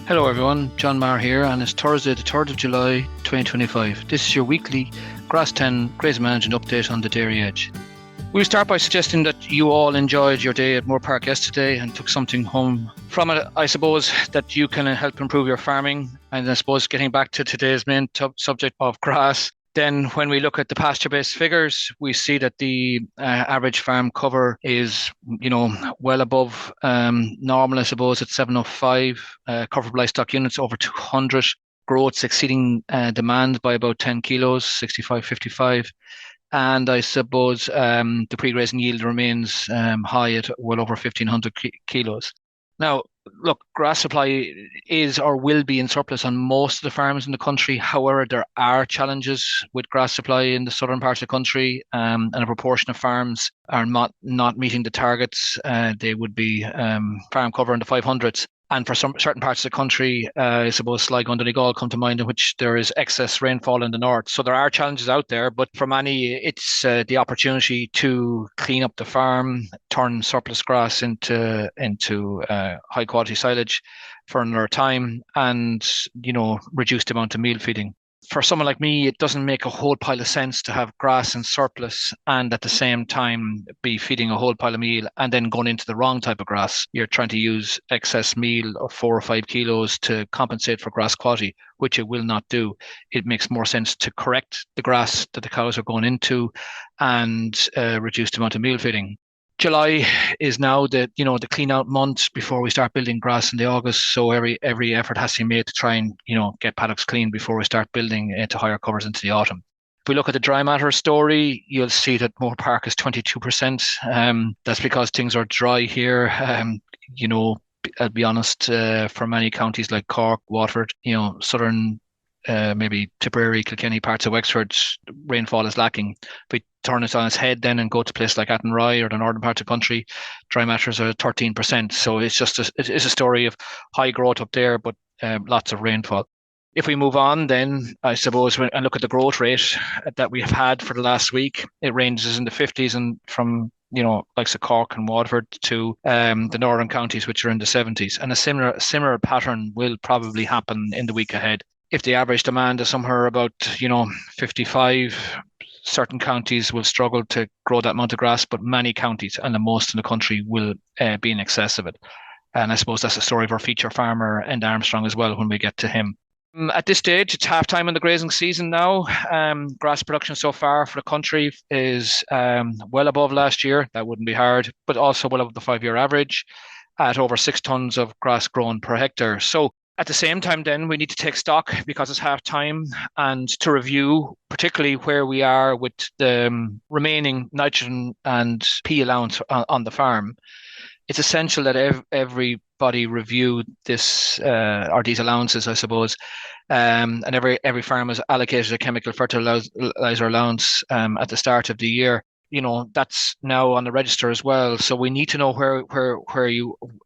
Hello everyone, John Maher here, and it's Thursday the 3rd of July 2025. This is your weekly Grass10 Grazing Management update on the Dairy Edge. We'll start by suggesting that you all enjoyed your day at Moore Park yesterday and took something home from it. I suppose that you can help improve your farming, and I suppose getting back to today's main subject of grass. Then when we look at the pasture-based figures, we see that the average farm cover is, well above normal, I suppose, at 705. Cover livestock units over 200. Growths exceeding demand by about 10 kilos, 65.55. And I suppose the pre-grazing yield remains high at well over 1,500 kilos. Now, look, grass supply is or will be in surplus on most of the farms in the country. However, there are challenges with grass supply in the southern parts of the country, and a proportion of farms are not meeting the targets. They would be farm cover in the 500s. And for some certain parts of the country, I suppose Sligo and Donegal come to mind, in which there is excess rainfall in the north. So there are challenges out there, but for many, it's the opportunity to clean up the farm, turn surplus grass into high quality silage for another time, and reduce the amount of meal feeding. For someone like me, it doesn't make a whole pile of sense to have grass in surplus and at the same time be feeding a whole pile of meal and then going into the wrong type of grass. You're trying to use excess meal of 4 or 5 kilos to compensate for grass quality, which it will not do. It makes more sense to correct the grass that the cows are going into and reduce the amount of meal feeding. July is now the clean out month before we start building grass in the August. So every effort has to be made to try and get paddocks clean before we start building into higher covers into the autumn. If we look at the dry matter story, you'll see that Moore Park is 22%. That's because things are dry here. I'll be honest, for many counties like Cork, Waterford, southern maybe Tipperary, Kilkenny, parts of Wexford, rainfall is lacking. If we turn it on its head then and go to places like Athenry or the northern part of the country, dry matters are 13%. So it's a story of high growth up there, but lots of rainfall. If we move on, then I suppose and look at the growth rate that we have had for the last week, it ranges in the 50s and from likes of Cork and Waterford to the northern counties, which are in the 70s. And a similar pattern will probably happen in the week ahead. If the average demand is somewhere about 55, certain counties will struggle to grow that amount of grass, but many counties and the most in the country will be in excess of it. And I suppose that's the story of our feature farmer, Enda Armstrong, as well, when we get to him. At this stage, it's half time in the grazing season now. Grass production so far for the country is well above last year. That wouldn't be hard, but also well above the 5-year average at over 6 tons of grass grown per hectare. So at the same time, then, we need to take stock because it's half time and to review particularly where we are with the remaining nitrogen and P allowance on the farm. It's essential that everybody review this or these allowances, I suppose, and every farm is allocated a chemical fertilizer allowance at the start of the year. That's now on the register as well. So we need to know where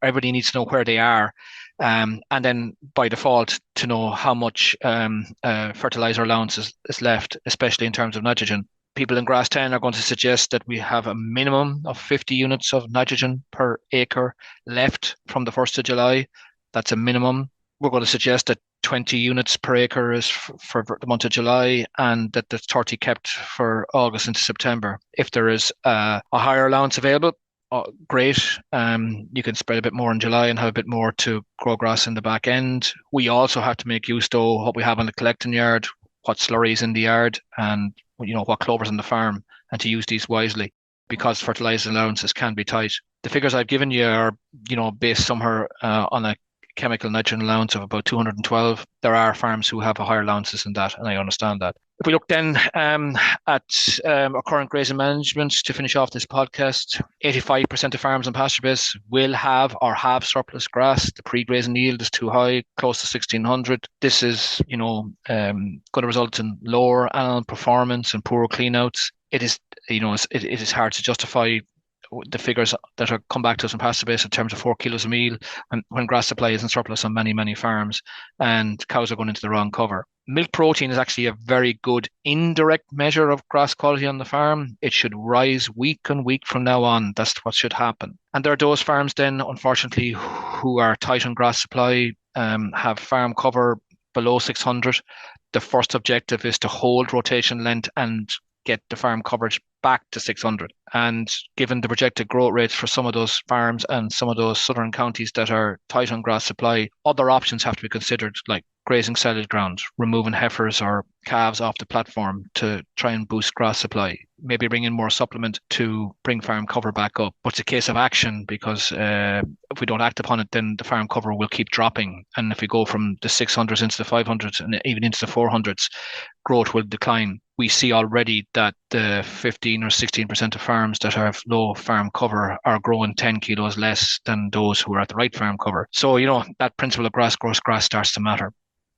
everybody needs to know where they are. And then by default to know how much fertilizer allowance is left, especially in terms of nitrogen. People in Grass10 are going to suggest that we have a minimum of 50 units of nitrogen per acre left from the 1st of July. That's a minimum. We're going to suggest that 20 units per acre is for the month of July and that there's 30 kept for August into September. If there is a higher allowance available, great. You can spread a bit more in July and have a bit more to grow grass in the back end. We also have to make use, though, of what we have in the collecting yard, what slurries in the yard, and what clovers on the farm, and to use these wisely because fertilizer allowances can be tight. The figures I've given you are, based somewhere on a chemical nitrogen allowance of about 212. There are farms who have a higher allowances than that, and I understand that. If we look then at our current grazing management to finish off this podcast, 85% of farms and pasture base will have or have surplus grass. The pre-grazing yield is too high, close to 1,600. This is, going to result in lower animal performance and poorer cleanouts. It is, it is hard to justify the figures that are come back to us in pasture base in terms of 4 kilos of meal when grass supply is in surplus on many farms and cows are going into the wrong cover. Milk protein is actually a very good indirect measure of grass quality on the farm. It should rise week on week from now on. That's what should happen. And there are those farms then, unfortunately, who are tight on grass supply have farm cover below 600. The first objective is to hold rotation length and get the farm coverage back to 600. And given the projected growth rates for some of those farms and some of those southern counties that are tight on grass supply, other options have to be considered, like grazing silage ground, removing heifers or calves off the platform to try and boost grass supply, maybe bring in more supplement to bring farm cover back up. But it's a case of action, because if we don't act upon it, then the farm cover will keep dropping. And if we go from the 600s into the 500s and even into the 400s, growth will decline. We see already that the 15 or 16% of farms that have low farm cover are growing 10 kilos less than those who are at the right farm cover. So, that principle of grass grows grass starts to matter.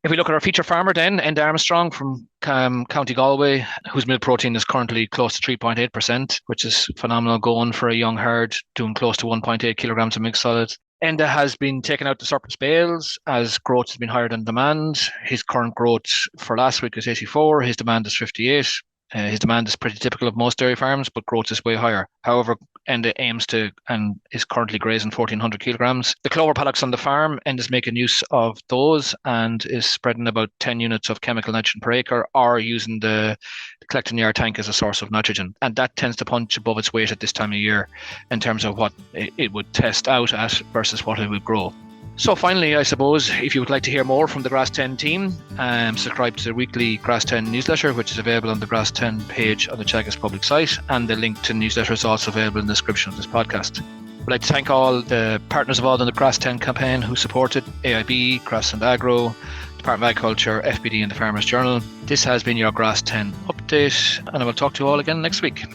If we look at our feature farmer then, Enda Armstrong from County Galway, whose milk protein is currently close to 3.8%, which is phenomenal going for a young herd, doing close to 1.8 kilograms of milk solids. Enda has been taking out the surplus bales as growth has been higher than demand. His current growth for last week is 84. His demand is 58. His demand is pretty typical of most dairy farms, but growth is way higher. However, Enda aims to and is currently grazing 1,400 kilograms. The clover paddocks on the farm, Enda's making use of those and is spreading about 10 units of chemical nitrogen per acre, or using the collecting yard tank as a source of nitrogen. And that tends to punch above its weight at this time of year in terms of what it would test out at versus what it would grow. So finally, I suppose, if you would like to hear more from the Grass10 team, subscribe to the weekly Grass10 newsletter, which is available on the Grass10 page on the Teagasc public site, and the link to the newsletter is also available in the description of this podcast. I'd like to thank all the partners involved in the Grass10 campaign who supported AIB, Grass and Agro, Department of Agriculture, FBD and the Farmers Journal. This has been your Grass10 update, and I will talk to you all again next week.